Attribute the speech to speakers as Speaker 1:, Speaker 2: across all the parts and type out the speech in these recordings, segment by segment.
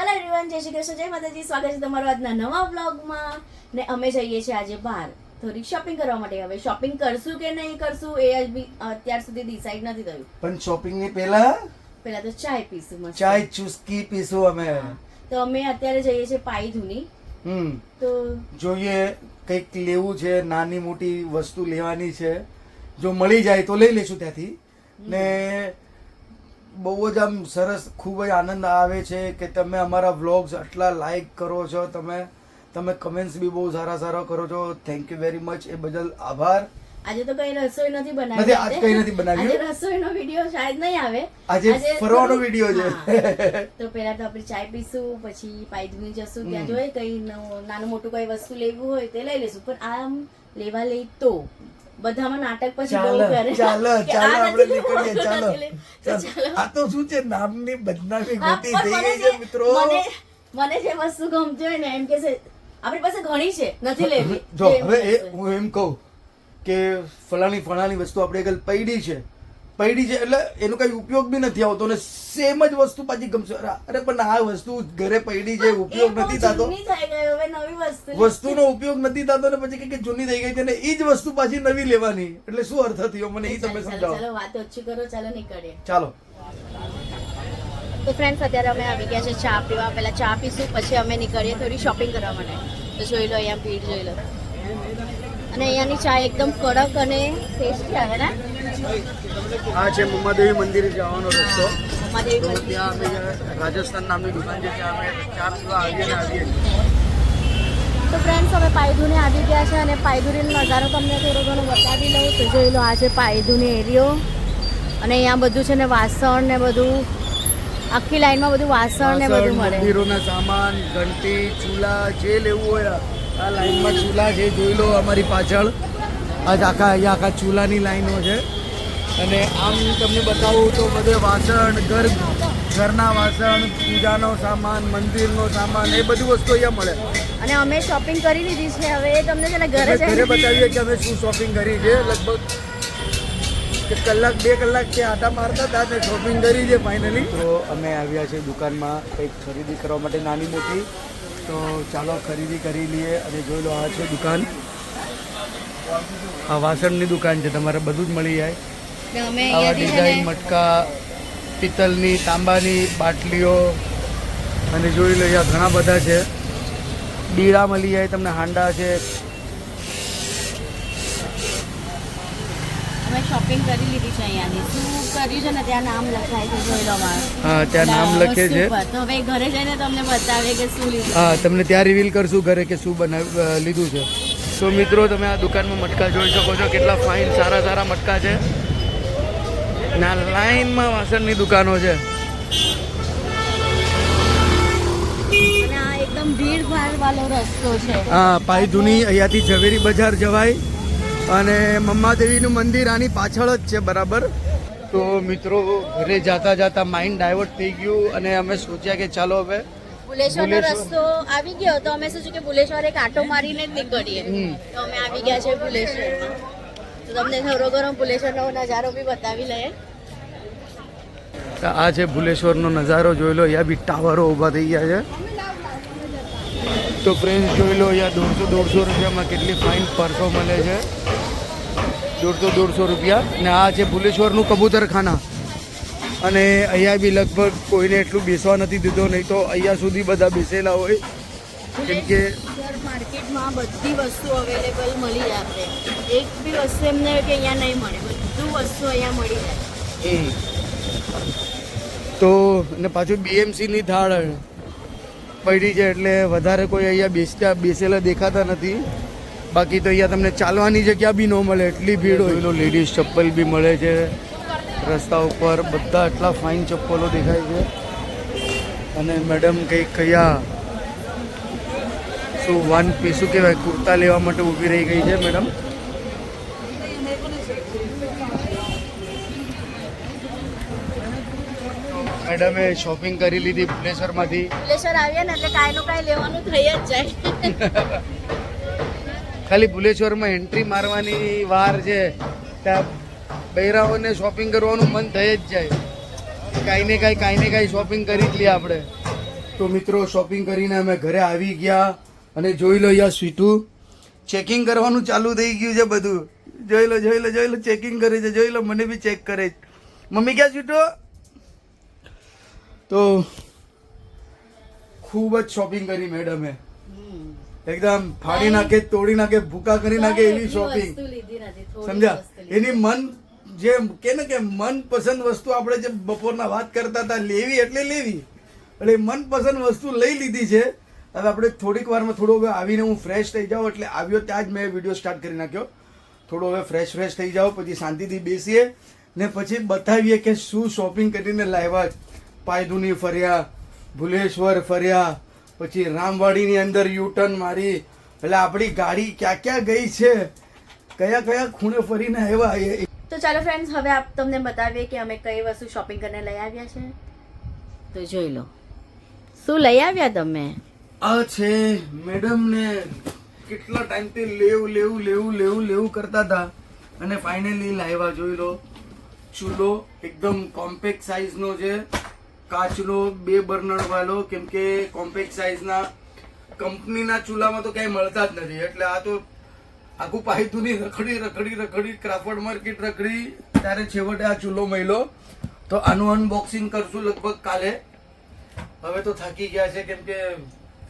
Speaker 1: Hello everyone, જય શ્રી કૃષ્ણ, જય માતાજી. સ્વાગત છે તમારું આજના નવા વ્લોગમાં. ને અમે જઈએ છીએ આજે બહાર થોડી શોપિંગ કરવા માટે. હવે શોપિંગ કરશું કે નહીં કરશું એ અત્યાર સુધી ડિસાઈડ નથી થયું.
Speaker 2: પણ શોપિંગ ની પહેલા
Speaker 1: તો ચાય પીશું, મસ્ત
Speaker 2: ચાય ચુસ્કી પીશું અમે.
Speaker 1: તો અમે અત્યારે જઈએ છીએ પાયધુની. તો
Speaker 2: જોઈએ કંઈક લેવું છે, નાની મોટી વસ્તુ લેવાની છે. જો મળી જાય તો લઈ લેશું ત્યાંથી. ને બહુ જ આમ સરસ, ખૂબ જ આનંદ આવે છે કે તમે અમારા વ્લોગ્સ આટલા લાઈક કરો છો, તમે કમેન્ટ્સ બી બહુ સારા કરો છો. થેન્ક યુ વેરી મચ, એ બદલ આભાર.
Speaker 1: આજે તો કઈ રસોઈ નથી બનાવી.
Speaker 2: આજ કઈ નથી બનાવ્યું.
Speaker 1: આજે રસોઈનો વિડિયો શાયદ નહીં આવે.
Speaker 2: આજે ફરવાનો વિડિયો છે.
Speaker 1: તો પહેલા તો આપણે ચાય પીશું, પછી પાયધુની જશું. ત્યાં જોઈએ કઈ નાનું મોટું કઈ વસ્તુ લેવું હોય તે લઈ લેશું. પણ આમ લેવા લઈ તો બધામાં નાટક પછી બહુ કરે.
Speaker 2: ચાલો આપણે નીકળીએ. ચાલો આ તો શું છે, નામની બદનામી ગોતી થઈ ગઈ છે મિત્રો.
Speaker 1: મને જે વસ્તુ ગમતી હોય ને એમ કે છે આપણી પાસે ઘણી છે, નથી લેવી.
Speaker 2: જો હવે હું એમ કહું કે ફલાણી વસ્તુ આપણે આગળ પડી છે એટલે એનો કઈ ઉપયોગ બી નથી આવતો ને સેમ જ વસ્તુ પાછી ગમશે. અરે પણ આ વસ્તુ ઘરે પડી છે, ઉપયોગ નથી થતો, વસ્તુનો ઉપયોગ નથી થતો ને પછી કે જૂની થઈ ગઈ છે ને એ જ વસ્તુ પાછી નવી લેવાની, એટલે શું અર્થ થયો મને એ તમે સમજાવો.
Speaker 1: ચાલો વાત ઓછી કરો, ચાલો નીકળીએ.
Speaker 2: ચાલો.
Speaker 1: તો ફ્રેન્ડ્સ, અત્યારે અમે આવી ગયા છે ચા પીવા. પહેલા ચા પીશું, પછી અમે નીકળીએ થોડી શોપિંગ કરવા માટે. તો જોઈ લો, અહીંયા ભીડ જોઈ લો. અને અહીંયાની ચા એકદમ કડક અને ટેસ્ટી આવે ને.
Speaker 2: આ છે મુમ્માદેવી મંદિર જવાનો રસ્તો.
Speaker 1: મુમ્માદેવી મંદિર.
Speaker 2: ત્યાં અમે રાજસ્થાન નામની દુકાન છે, ત્યાં અમે ચા પીવા આવીએ.
Speaker 1: તો ફ્રેન્ડ્સ, અમે પાયધુને આવી ગયા છે અને પાયધુરીનો નજારો તમને થોડો ઘણો બતાવી લઉં. તો જોઈ લો, આ છે પાયધુની એરિયો. અને અહીંયા બધું છે ને વાસણ ને બધું, આખી લાઈનમાં બધું વાસણ ને બધું મળે.
Speaker 2: મંદિરોના સામાન, ઘંટી, ચૂલા, જે લેવું હોય આ લાઈનમાં ચૂલા છે. જોઈ લો અમારી પાછળ આખા ચૂલાની લાઈનો છે. અને આમ તમને બતાવું તો બધે વાસણ, ઘરના વાસણ, પૂજાનો સામાન, મંદિરનો સામાન, એ બધી વસ્તુ અહીંયા મળે.
Speaker 1: અને અમે શોપિંગ કરી લીધી છે. હવે તમને છે ને ઘરે
Speaker 2: બતાવીએ કે અમે શું શોપિંગ કરી છે. લગભગ કલાક 2 કલાક કે આટા મારતા હતા ને શોપિંગ કરી છે ફાઇનલી. તો અમે આવ્યા છે દુકાનમાં કંઈક ખરીદી કરવા માટે, નાની મોટી. તો ચાલો ખરીદી કરી લઈએ. અને જોઈ લો, આ છે દુકાન, આ વાસણની દુકાન છે, તમારે બધું જ મળી જાય. આવા ડિઝાઇન મટકા, પિત્તલની, તાંબાની બાટલીઓ. અને જોઈ લો, અહીંયા ઘણા બધા છે. બીડા મળી જાય તમને, હાંડા છે.
Speaker 1: અમે શોપિંગ કરી લીધી છે. અહીંયાની શું કર્યું છે ને ત્યાં નામ લખાય છે, જોઈ લો.
Speaker 2: હા, ત્યાં નામ લખે છે.
Speaker 1: તો હવે ઘરે જઈને તમને બતાવે કે શું લીધું.
Speaker 2: હા, તમને ત્યાં રિવીલ કરશું ઘરે કે શું લીધું છે. તો મિત્રો, તમે આ દુકાનમાં મટકા જોઈ શકો છો, કેટલા ફાઇન સારા મટકા છે. ના લાઈનમાં વાસણની દુકાનો છે.
Speaker 1: અને આ એકદમ ભીડભાડ વાળો રસ્તો છે.
Speaker 2: હા, પાયધુની અહીંયાથી ઝવેરી બજાર જવાય. અને મમ્માદેવીનું મંદિર આની પાછળ જ છે બરાબર. તો મિત્રો, ઘરે જાતા માઇન્ડ ડાયવર્ટ થઈ ગયું અને અમે સોચ્યા કે ચાલો હવે
Speaker 1: ભુલેશ્વરનો રસ્તો આવી ગયો. તો અમે સોચ્યું કે ભુલેશ્વર એક આટો મારીને જ નીકળીએ. તો અમે આવી ગયા છે ભુલેશ્વરમાં. તો તમને થોડો ઘણો ભુલેશ્વરનો નજારો બી બતાવી લઈએ.
Speaker 2: આ છે ભુલેશ્વરનો નજારો, જોઈ લો. અહીંયા બી ટાવરો ઊભા થઈ ગયા છે. તો ફ્રેન્ડ્સ, જોઈ લો, અહીંયા 150 રૂપિયામાં કેટલી ફાઇન પર્સો મળે છે. 150 રૂપિયા. ને આ છે ભુલેશ્વરનું કબૂતરખાના. અને અહીંયા બી લગભગ કોઈને એટલું બેસવા નથી દીધો, નહીં તો અહીંયા સુધી બધા બેસેલા હોય. કેમ કે
Speaker 1: માર્કેટમાં બધી વસ્તુ અવેલેબલ મળી જાય. આપણે એક બી વસ્તુ એમને કે અહીંયા નહીં મળે, બધું વસ્તુ અહીંયા મળી જાય.
Speaker 2: તો ને પાછું BMCની થાળ પડી છે, એટલે વધારે કોઈ અહીંયા બેસેલા દેખાતા નથી. બાકી તો અહીંયા તમને ચાલવાની જગ્યા બી ન મળે, એટલી ભીડ હોય. લેડીઝ ચપ્પલ બી મળે છે રસ્તા ઉપર, બધા એટલા ફાઇન ચપ્પલો દેખાય છે. અને મેડમ કંઈક કયા શું શું કહેવાય, કુર્તા લેવા માટે ઊભી રહી ગઈ છે મેડમ. મેડમે શોપિંગ કરી લીધી ભુલેશ્વરમાંથી.
Speaker 1: ભુલેશ્વર આવ્યા ને એટલે કાંઈ નું કાંઈ લેવાનું થઈ જ જાય.
Speaker 2: ખાલી ભુલેશ્વરમાં એન્ટ્રી મારવાની વાર છે, ત્યાં બૈરાઓને શોપિંગ કરવાનું મન થઈ જ જાય. કાંઈ ને કાંઈ શોપિંગ કરી જ લઈએ આપણે. તો મિત્રો શોપિંગ કરીને અમે ઘરે આવી ગયા અને જોઈ લો અહીંયા સ્વીટું ચેકિંગ કરવાનું ચાલુ થઈ ગયું છે બધું. જોઈ લો ચેકિંગ કરે છે. જોઈ લો મને બી ચેક કરે છે. મમ્મી ક્યાં સ્વીટુ? તો ખૂબ જ શોપિંગ કરી મેડમે. એકદમ ફાડી નાખે, તોડી નાખે, ભૂકા કરી નાખે એવી શોપિંગ. સમજ્યા? એની મન જે કે ને કે મનપસંદ વસ્તુ આપણે જે બપોરના વાત કરતા હતા લેવી એટલે લેવી, એટલે મનપસંદ વસ્તુ લઈ લીધી છે. હવે આપણે થોડીક વારમાં થોડો હવે આવીને હું ફ્રેશ થઈ જાઉં, એટલે આવ્યો ત્યાં જ મેં વિડીયો સ્ટાર્ટ કરી નાખ્યો. થોડો હવે ફ્રેશ થઈ જાઓ, પછી શાંતિથી બેસીએ ને પછી બતાવીએ કે શું શોપિંગ કરીને લાવ્યા. પાયધુની ફર્યા, ભુલેશ્વર ફર્યા, પછી રામવાડીની અંદર યુટર્ન મારી, એટલે આપણી ગાડી ક્યાં ક્યાં ગઈ છે, કયા કયા ખૂણે ફરીને આવ્યા.
Speaker 1: તો ચાલો ફ્રેન્ડ્સ, હવે આપ તમને બતાવીએ કે અમે કઈ વસ્તુ શોપિંગ કરીને લઈ આવ્યા છે. તો જોઈ લો શું લઈ આવ્યા તમે.
Speaker 2: આ છે મેડમને કેટલા ટાઈમથી લેવું કરતા હતા અને ફાઇનલી લાવ્યા. જોઈ લો ચૂલો એકદમ કોમ્પેક્ટ સાઇઝનો છે, કાચનો 2 બર્નર વાળો. કેમ કે કોમ્પેક્ટ સાઇઝના કંપનીના ચૂલામાં તો ક્યાંય મળતા જ નથી, એટલે આ તો આખું પાયતુની રખડી ક્રાફર્ડ માર્કેટ રખડી ત્યારે છેવટે આ ચૂલો મળ્યો. તો આનું અનબોક્સિંગ કરશું લગભગ કાલે. હવે તો થાકી ગયા છે કેમ કે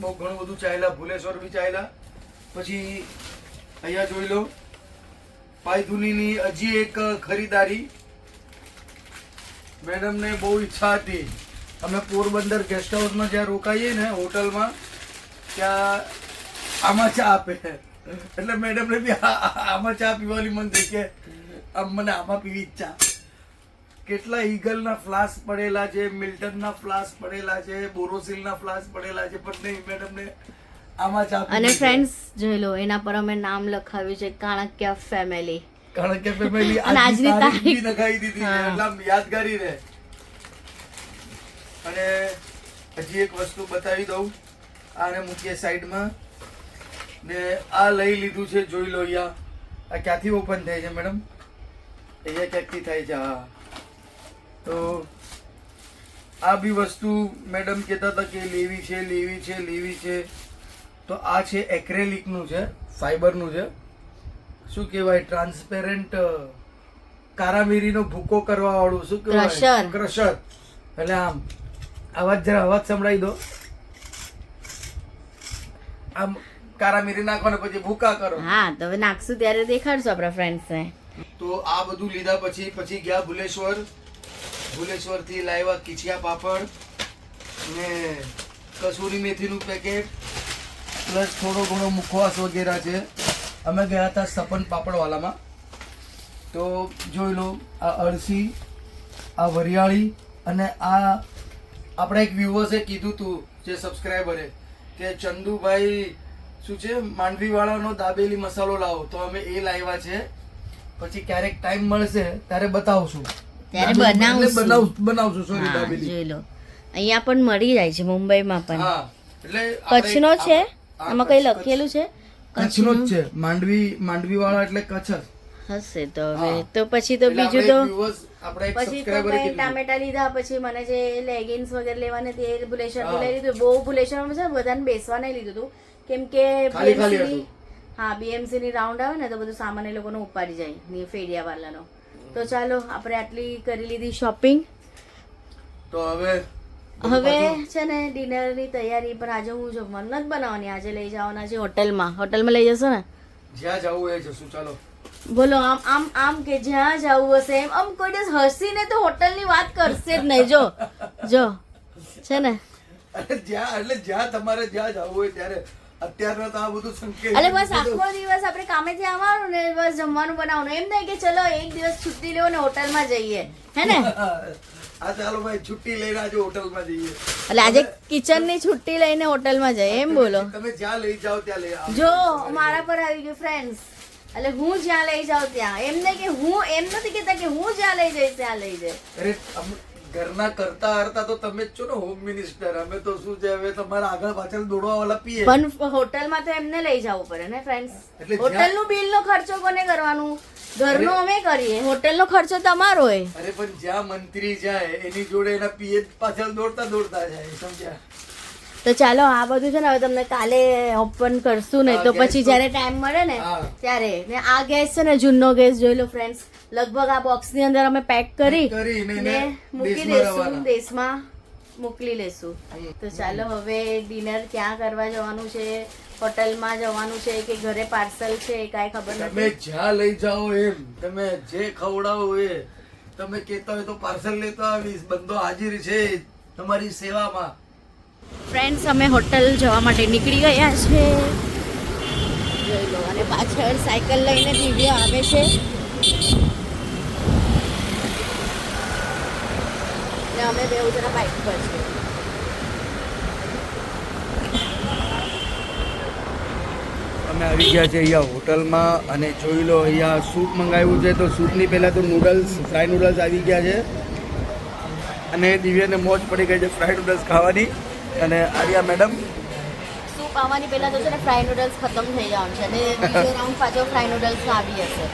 Speaker 2: બહુ ઘણું બધું ચાલ્યા, ભુલેશ્વર બી ચાલ્યા. પછી અહીંયા જોઈ લો પાયધુનીની હજી એક ખરીદારી. મેડમને બહુ ઈચ્છા હતી, અમે પોરબંદર ગેસ્ટ હાઉસમાં જ્યાં રોકાઈએ ને હોટલમાં, ત્યાં આમાં ચા આપે, એટલે મેડમને બી આમાં ચા પીવાની મન થઈ કે મને આમાં પીવી ઈચ્છા. કેટલા ઈગલના ફ્લાસ્ક પડેલા છે, મિલ્ટનના ફ્લાસ્ક પડેલા છે, બોરોસિલના ફ્લાસ્ક પડેલા છે, પણ નહીં મેડમને આમાં ચા.
Speaker 1: અને ફ્રેન્ડ્સ જોઈ લો એના પર અમે નામ લખાવ્યું છે કાણકિયા ફેમિલી.
Speaker 2: કાણકિયા ફેમિલી
Speaker 1: અને આજની તારીખ
Speaker 2: બી લખાઈ દીધી છે, એટલે આમ યાદગારી રહે. અને હજી એક વસ્તુ બતાવી દઉં, આને મૂકીએ સાઈડમાં. ને આ લઈ લીધું છે, જોઈ લો અહીંયા. આ ક્યાંથી ઓપન થાય છે મેડમ? અહીંયા ક્યાંકથી થાય છે. હા, તો આ બી વસ્તુ મેડમ કહેતા હતા કે લેવી છે. તો આ છે એક્રેલિકનું છે, ફાઈબરનું છે. શું કહેવાય? ટ્રાન્સપેરેન્ટ કારામીરીનો ભૂકો કરવા વાળું શું કહેવાય? ક્રશર. એટલે આમ અવાજ સંભળાવી દો. આમ કારામીરી નાખો ને પછી ભૂકા કરો.
Speaker 1: હા, તો હવે નાખશું ત્યારે દેખાડશું આપણા ફ્રેન્ડ્સને.
Speaker 2: તો આ બધું લીધા પછી ગયા ભુલેશ્વર થી લાવ્યા કીચિયા પાપડ ને કસૂરી મેથીનું પેકેટ, પ્લસ થોડો ઘણો મુખવાસ વગેરે છે. અમે ગયા હતા સપન પાપડવાલામાં. તો જોઈ લો આ અળસી, આ વરિયાળી, અને આ આપણા એક વ્યુઅર્સે કીધું હતું જે સબસ્ક્રાઈબરે કે ચંદુભાઈ શું છે માંડવી વાળાનો દાબેલી મસાલો લાવો, તો અમે એ લાવ્યા છે. પછી ક્યારેક ટાઈમ મળશે ત્યારે બતાવશું,
Speaker 1: ત્યારે
Speaker 2: બનાવશું. સોરી,
Speaker 1: હા,
Speaker 2: દાબેલી
Speaker 1: જોઈ લો અહીંયા પણ મળી જાય છે, મુંબઈમાં પણ.
Speaker 2: હા, એટલે
Speaker 1: કચ્છનો છે, આમાં કઈ લખેલું છે?
Speaker 2: કચ્છનો જ છે. માંડવી વાળા એટલે કચ્છ જ
Speaker 1: હશે. તો હવે તો પછી તો બીજું તો પછી તો કઈ ટામેટા લીધા. પછી મને જે લેગિન્સ વગેરે લેવાને તે ભુલેશ્વર લઈ લીધું. બહુ ભુલેશ્વરમાં છે બધાને બેસવા નહીં લીધું હતું, કેમ કે BMC ની રાઉન્ડ આવે ને તો બધું સામાન એ લોકોને ઉપાડી જાય ફેરિયા વાળાનો. તો ચાલો આપણે આટલી કરી લીધી શોપિંગ.
Speaker 2: તો હવે
Speaker 1: છે ને ડિનર ની તૈયારી. પણ આજે હું જમવાનું નથી બનાવવાની, આજે લઈ જવાના છે હોટલમાં લઈ જશો ને?
Speaker 2: જ્યાં જવું એ જશું. ચાલો
Speaker 1: બોલો. આમ કે જ્યાં જવું હશે એમ. આમ કોઈ દિવસ હસીને તો હોટલ ની વાત કરશે જ નહીં. જો છે ને,
Speaker 2: જ્યાં તમારે જ્યાં જવું હોય ત્યારે. અત્યારે તો આ બધું સંકેત.
Speaker 1: એટલે બસ આખો દિવસ આપણે કામેથી આવવાનું ને બસ જમવાનું બનાવવાનું. એમ નહીં કે ચલો એક દિવસ છુટ્ટી લેવો ને હોટલમાં જઈએ, હે ને?
Speaker 2: હા, ચાલો ભાઈ છુટ્ટી લઈને આજે હોટલમાં જઈએ.
Speaker 1: એટલે આજે કિચન ની છુટ્ટી લઈને હોટલમાં જઈએ, એમ બોલો.
Speaker 2: તમે જ્યાં લઈ જાઓ ત્યાં લઈ આવો.
Speaker 1: જો મારા પર આવી ગયું ફ્રેન્ડ્સ. એટલે હું જ્યાં લઈ જાઉં ત્યાં. એમ નહીં કે હું એમ નથી કેતા કે હું જ્યાં લઈ જઈશ ત્યાં લઈ જાય.
Speaker 2: અરે ઘરના કરતા હરતા તો તમે જ છો ને હોમ મિનિસ્ટર. અમે તો શું છે હવે તમારા આગળ પાછળ દોડવા વાળા પીએ.
Speaker 1: પણ હોટલમાં તો એમને લઈ જવું પડે ને ફ્રેન્ડ્સ. હોટલ નું બિલ નો ખર્ચો કોને કરવાનું? ઘરનો અમે કરીએ, હોટલ નો ખર્ચો તમારો હોય.
Speaker 2: અરે પણ જ્યાં મંત્રી જાય એની જોડે એના પીએ પાછળ દોડતા જાય, સમજ્યા?
Speaker 1: તો ચાલો આ બધું છે ને હવે તમને કાલે ઓપન કરશું ને
Speaker 2: હા,
Speaker 1: તો
Speaker 2: ગેસ
Speaker 1: પછી
Speaker 2: તો-
Speaker 1: જ્યારે ટાઈમ મળે ને
Speaker 2: હા.
Speaker 1: ત્યારે ને આ ગેસ છે ને જૂનો ગેસ જોઈ લો ફ્રેન્ડ્સ લગભગ આ બોક્સ ની અંદર અમે પેક કરી
Speaker 2: કરીને એને
Speaker 1: ને મૂકી
Speaker 2: દેશમાં
Speaker 1: દેશું
Speaker 2: રવાના.
Speaker 1: દેશમાં મોકલી લેશું તો ચાલો હવે ડિનર ક્યાં કરવા જવાનું છે હોટલમાં જવાનું છે કે ઘરે પાર્સલ છે એ કાંઈ ખબર
Speaker 2: તમે
Speaker 1: નથી
Speaker 2: જ્યાં લઈ જાઓ એમ તમે જે ખવડાવો એ તમે કહેતા હોય તો પાર્સલ લેતો આવીશ બંધો હાજર છે તમારી સેવામાં.
Speaker 1: ફ્રેન્ડ્સ અમે હોટલ જવા માટે નીકળી ગયા છે જોઈ લો અને પાછળ સાયકલ લઈને દિવ્ય આવે છે ને અમે બે જણા બાઇક પર છે
Speaker 2: અમે આવી ગયા છે અહીંયા હોટલમાં અને જોઈ લો અહીંયા સૂપ મંગાવ્યું છે તો સૂપની પહેલાં તો નૂડલ્સ ફ્રાય નૂડલ્સ આવી ગયા છે અને દિવ્યાને મોજ પડી ગઈ છે ફ્રાય નૂડલ્સ ખાવાની અને આર્યા મેડમ
Speaker 1: સૂપ આવવાની પહેલા તો છે ને ફ્રાય નૂડલ્સ ખતમ થઈ જવાનું છે અને બીજો રાઉન્ડ પાછો ફ્રાય નૂડલ્સ આવી જશે